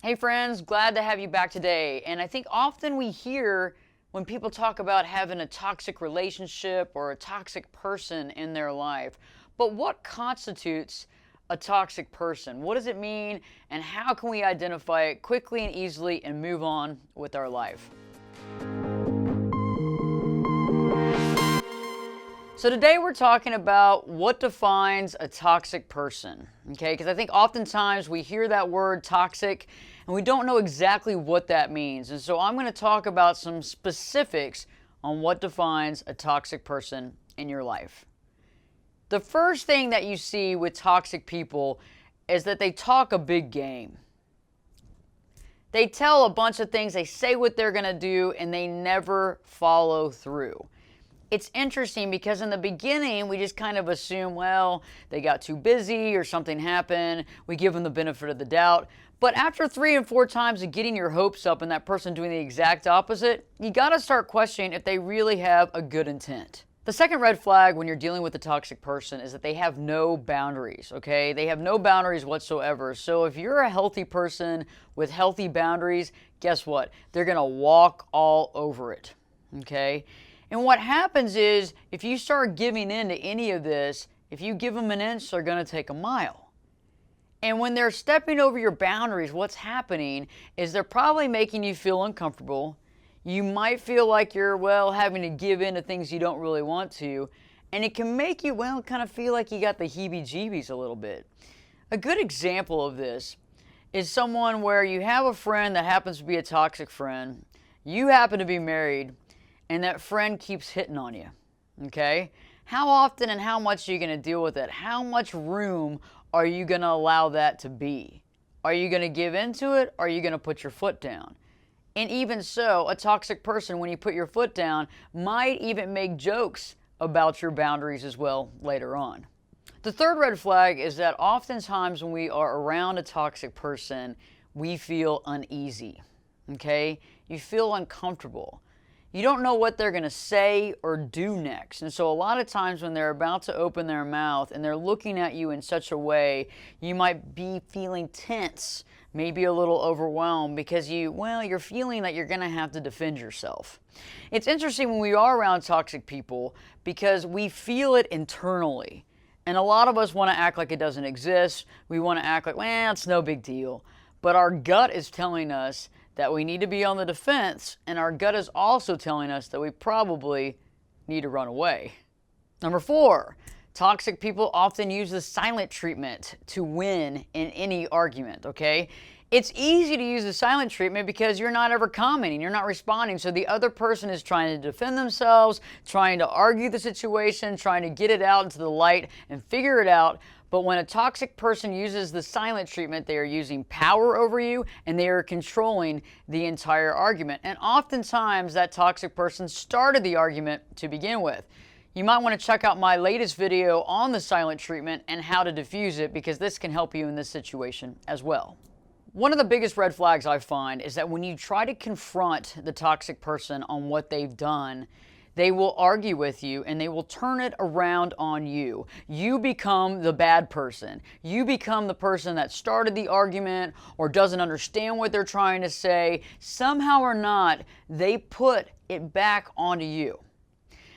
Hey friends, glad to have you back today. And I think often we hear when people talk about having a toxic relationship or a toxic person in their life. But what constitutes a toxic person? What does it mean? And how can we identify it quickly and easily and move on with our life? So today we're talking about what defines a toxic person, okay? Because I think oftentimes we hear that word toxic and we don't know exactly what that means. And so I'm going to talk about some specifics on what defines a toxic person in your life. The first thing that you see with toxic people is that they talk a big game. They tell a bunch of things, they say what they're going to do, and they never follow through. It's interesting because in the beginning, we just kind of assume, well, they got too busy or something happened. We give them the benefit of the doubt. But after 3 and 4 times of getting your hopes up and that person doing the exact opposite, you got to start questioning if they really have a good intent. The second red flag when you're dealing with a toxic person is that they have no boundaries, okay? They have no boundaries whatsoever. So if you're a healthy person with healthy boundaries, guess what? They're going to walk all over it, okay? And what happens is, if you start giving in to any of this, if you give them an inch, they're going to take a mile. And when they're stepping over your boundaries, what's happening is they're probably making you feel uncomfortable. You might feel like you're, having to give in to things you don't really want to. And it can make you, kind of feel like you got the heebie-jeebies a little bit. A good example of this is someone where you have a friend that happens to be a toxic friend. You happen to be married. And that friend keeps hitting on you, okay? How often and how much are you going to deal with it? How much room are you going to allow that to be? Are you going to give into it, or are you going to put your foot down? And even so, a toxic person, when you put your foot down, might even make jokes about your boundaries as well later on. The third red flag is that oftentimes when we are around a toxic person, we feel uneasy, okay? You feel uncomfortable. You don't know what they're going to say or do next. And so a lot of times when they're about to open their mouth and they're looking at you in such a way, you might be feeling tense, maybe a little overwhelmed because you're feeling that you're going to have to defend yourself. It's interesting when we are around toxic people because we feel it internally. And a lot of us want to act like it doesn't exist. We want to act like, it's no big deal. But our gut is telling us that we need to be on the defense, and our gut is also telling us that we probably need to run away. Number 4, toxic people often use the silent treatment to win in any argument, okay? It's easy to use the silent treatment because you're not ever commenting, you're not responding, so the other person is trying to defend themselves, trying to argue the situation, trying to get it out into the light and figure it out. But when a toxic person uses the silent treatment, they are using power over you and they are controlling the entire argument. And oftentimes that toxic person started the argument to begin with. You might want to check out my latest video on the silent treatment and how to diffuse it, because this can help you in this situation as well. One of the biggest red flags I find is that when you try to confront the toxic person on what they've done, they will argue with you and they will turn it around on you. You become the bad person. You become the person that started the argument or doesn't understand what they're trying to say. Somehow or not, they put it back onto you.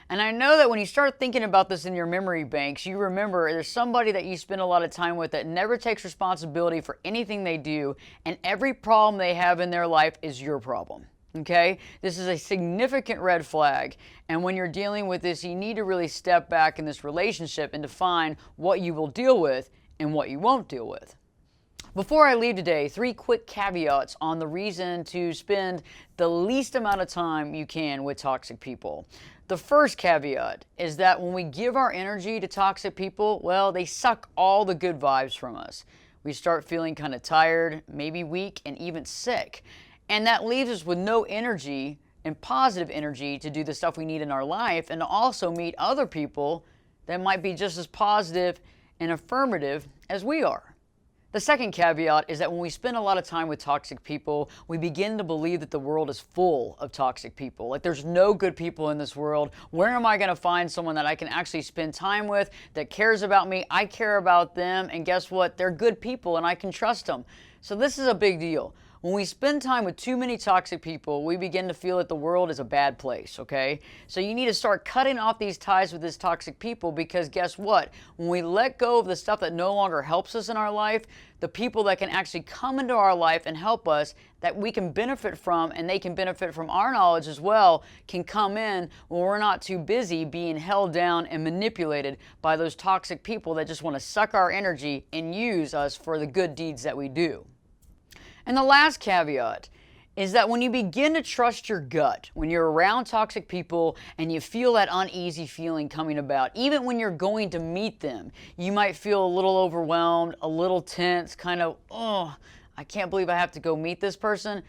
And I know that when you start thinking about this in your memory banks, you remember there's somebody that you spend a lot of time with that never takes responsibility for anything they do, and every problem they have in their life is your problem. Okay? This is a significant red flag. And when you're dealing with this, you need to really step back in this relationship and define what you will deal with and what you won't deal with. Before I leave today, 3 quick caveats on the reason to spend the least amount of time you can with toxic people. The first caveat is that when we give our energy to toxic people, they suck all the good vibes from us. We start feeling kind of tired, maybe weak, and even sick. And that leaves us with no energy and positive energy to do the stuff we need in our life and to also meet other people that might be just as positive and affirmative as we are. The second caveat is that when we spend a lot of time with toxic people, we begin to believe that the world is full of toxic people. Like there's no good people in this world. Where am I going to find someone that I can actually spend time with, that cares about me, I care about them, and guess what? They're good people and I can trust them. So this is a big deal. When we spend time with too many toxic people, we begin to feel that the world is a bad place, okay? So you need to start cutting off these ties with these toxic people, because guess what? When we let go of the stuff that no longer helps us in our life, the people that can actually come into our life and help us, that we can benefit from, and they can benefit from our knowledge as well, can come in when we're not too busy being held down and manipulated by those toxic people that just want to suck our energy and use us for the good deeds that we do. And the last caveat is that when you begin to trust your gut, when you're around toxic people and you feel that uneasy feeling coming about, even when you're going to meet them, you might feel a little overwhelmed, a little tense, kind of, oh, I can't believe I have to go meet this person.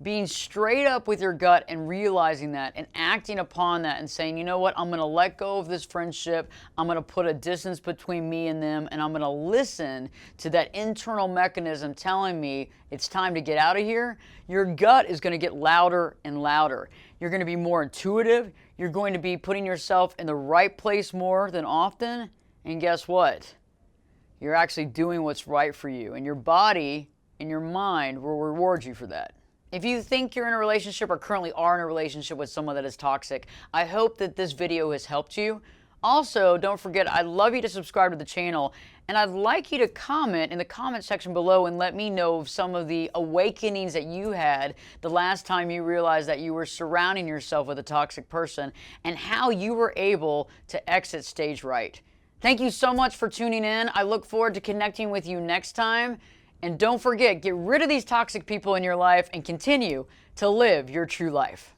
Being straight up with your gut and realizing that and acting upon that and saying, you know what, I'm going to let go of this friendship. I'm going to put a distance between me and them, and I'm going to listen to that internal mechanism telling me it's time to get out of here. Your gut is going to get louder and louder. You're going to be more intuitive. You're going to be putting yourself in the right place more than often. And guess what? You're actually doing what's right for you, and your body and your mind will reward you for that. If you think you're in a relationship or currently are in a relationship with someone that is toxic, I hope that this video has helped you. Also, don't forget, I'd love you to subscribe to the channel, and I'd like you to comment in the comment section below and let me know of some of the awakenings that you had the last time you realized that you were surrounding yourself with a toxic person, and how you were able to exit stage right. Thank you so much for tuning in. I look forward to connecting with you next time. And don't forget, get rid of these toxic people in your life and continue to live your true life.